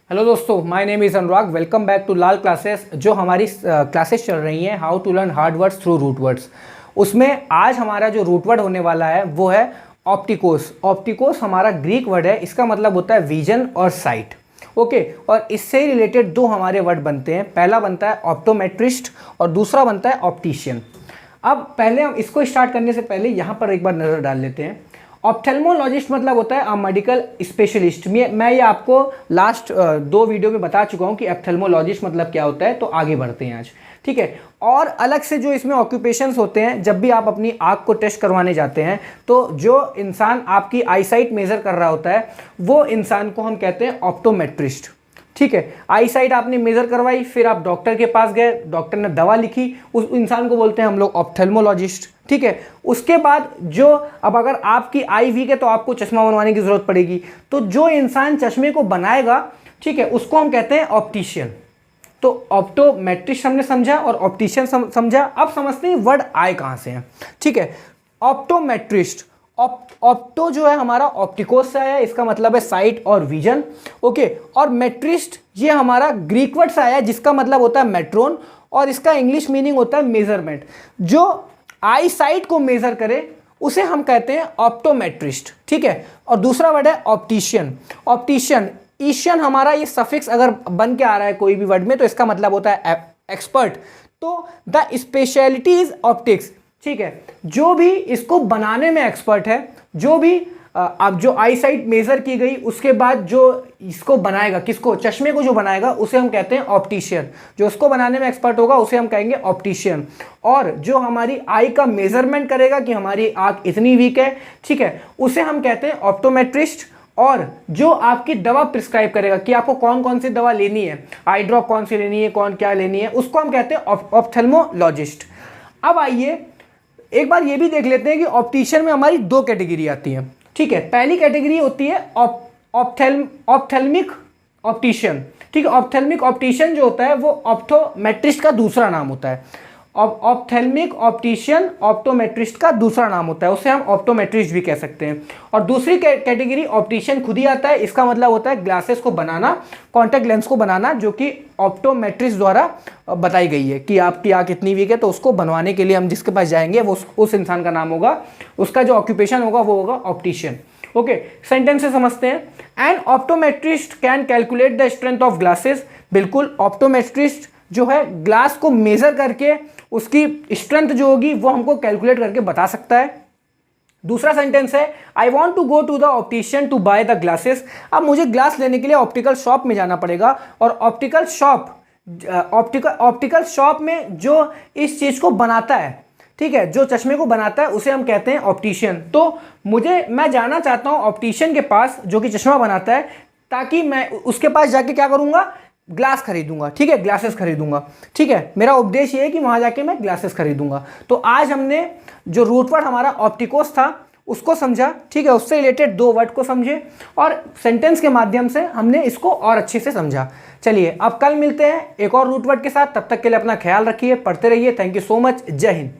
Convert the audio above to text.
Hello दोस्तों, my name is Anurag. Welcome back to Lal classes. जो हमारी क्लासेस चल रही हैं how to learn hard words through root words, उसमें आज हमारा जो रूट वर्ड होने वाला है वो है ऑप्टिकोस। ऑप्टिकोस हमारा ग्रीक वर्ड है, इसका मतलब होता है विजन और साइट। ओके, और इससे ही रिलेटेड दो हमारे वर्ड बनते हैं। पहला बनता है ऑप्टोमेट्रिस्ट और दूसरा बनता है ऑप्टिशियन। अब पहले हम इसको स्टार्ट करने से पहले यहाँ पर एक बार नज़र डाल लेते हैं। ऑप्थेल्मोलॉजिस्ट मतलब होता है मेडिकल स्पेशलिस्ट। मैं ये आपको लास्ट दो वीडियो में बता चुका हूँ कि ऑप्थेल्मोलॉजिस्ट मतलब क्या होता है, तो आगे बढ़ते हैं आज। ठीक है, और अलग से जो इसमें ऑक्यूपेशंस होते हैं, जब भी आप अपनी आँख को टेस्ट करवाने जाते हैं तो जो इंसान आपकी आईसाइट मेजर कर रहा होता है वो इंसान को हम कहते हैं ऑप्टोमेट्रिस्ट। ठीक है, आई साइट आपने मेजर करवाई, फिर आप डॉक्टर के पास गए, डॉक्टर ने दवा लिखी, उस इंसान को बोलते हैं हम लोग ऑप्थेल्मोलॉजिस्ट। ठीक है, उसके बाद जो अब अगर आपकी आई वीक है तो आपको चश्मा बनवाने की जरूरत पड़ेगी, तो जो इंसान चश्मे को बनाएगा, ठीक है, उसको हम कहते हैं ऑप्टिशियन। तो ऑप्टोमेट्रिस्ट हमने समझा और ऑप्टिशियन समझा। अब समझते हैं वर्ड आए कहाँ से हैं। ठीक है, ऑप्टोमेट्रिस्ट, ऑप्टो जो है हमारा ऑप्टिकोस से आया है, इसका मतलब है साइट और विजन। ओके, और मेट्रिस्ट ये हमारा ग्रीक वर्ड से आया है जिसका मतलब होता है मेट्रोन, और इसका इंग्लिश मीनिंग होता है मेजरमेंट। जो आई साइट को मेजर करे उसे हम कहते हैं ऑप्टोमेट्रिस्ट। ठीक है, और दूसरा वर्ड है ऑप्टिशियन। ऑप्टिशियन, ईशियन हमारा ये सफिक्स अगर बन के आ रहा है कोई भी वर्ड में तो इसका मतलब होता है एक्सपर्ट। तो द स्पेशलिटी इज ऑप्टिक्स। ठीक है, जो भी इसको बनाने में एक्सपर्ट है, जो भी अब जो आई साइट मेजर की गई उसके बाद जो इसको बनाएगा, किसको, चश्मे को जो बनाएगा उसे हम कहते हैं ऑप्टिशियन। जो उसको बनाने में एक्सपर्ट होगा उसे हम कहेंगे ऑप्टिशियन। और जो हमारी आई का मेजरमेंट करेगा कि हमारी आंख इतनी वीक है, ठीक है, उसे हम कहते हैं ऑप्टोमेट्रिस्ट। और जो आपकी दवा प्रिस्क्राइब करेगा कि आपको कौन कौन सी दवा लेनी है, आई ड्रॉप कौन सी लेनी है, कौन क्या लेनी है, उसको हम कहते हैं ऑप्थेल्मोलॉजिस्ट। अब आइए एक बार ये भी देख लेते हैं कि ऑप्टिशियन में हमारी दो कैटेगरी आती है। ठीक है, पहली कैटेगरी होती है ऑप्थेल्मिक ऑप्टिशियन। ठीक है, ऑप्थेल्मिक ऑप्टिशियन जो होता है वो ऑप्टोमेट्रिस्ट का दूसरा नाम होता है। ऑप्थेल्मिक ऑप्टिशियन ऑप्टोमेट्रिस्ट का दूसरा नाम होता है, उसे हम ऑप्टोमेट्रिस्ट भी कह सकते हैं। और दूसरी कैटेगरी ऑप्टिशियन खुद ही आता है, इसका मतलब होता है ग्लासेस को बनाना, कॉन्टैक्ट लेंस को बनाना, जो कि ऑप्टोमेट्रिस्ट द्वारा बताई गई है कि आपकी आँख कितनी वीक है, तो उसको बनवाने के लिए हम जिसके पास जाएंगे वो उस इंसान का नाम होगा, उसका जो ऑक्यूपेशन होगा वो होगा ऑप्टिशियन। ओके, सेंटेंस से समझते हैं। N optometrist can calculate the strength of glasses. बिल्कुल, ऑप्टोमेट्रिस्ट जो है ग्लास को मेजर करके उसकी स्ट्रेंथ जो होगी वो हमको कैलकुलेट करके बता सकता है। दूसरा सेंटेंस है, I want to go to the optician to buy the glasses. अब मुझे ग्लास लेने के लिए ऑप्टिकल शॉप में जाना पड़ेगा, और ऑप्टिकल शॉप में जो इस चीज़ को बनाता है, ठीक है, जो चश्मे को बनाता है उसे हम कहते हैं ऑप्टिशियन। तो मैं जाना चाहता हूँ ऑप्टिशियन के पास जो कि चश्मा बनाता है, ताकि मैं उसके पास जाके क्या करूँगा, ग्लास खरीदूंगा। ठीक है, ग्लासेस खरीदूंगा। ठीक है, मेरा उद्देश्य ये है कि वहां जाके मैं ग्लासेस खरीदूंगा। तो आज हमने जो रूट वर्ड हमारा ऑप्टिकोस था उसको समझा। ठीक है, उससे रिलेटेड दो वर्ड को समझे और सेंटेंस के माध्यम से हमने इसको और अच्छे से समझा। चलिए, अब कल मिलते हैं एक और रूट वर्ड के साथ। तब तक के लिए अपना ख्याल रखिए, पढ़ते रहिए। Thank you so much. जय हिंद।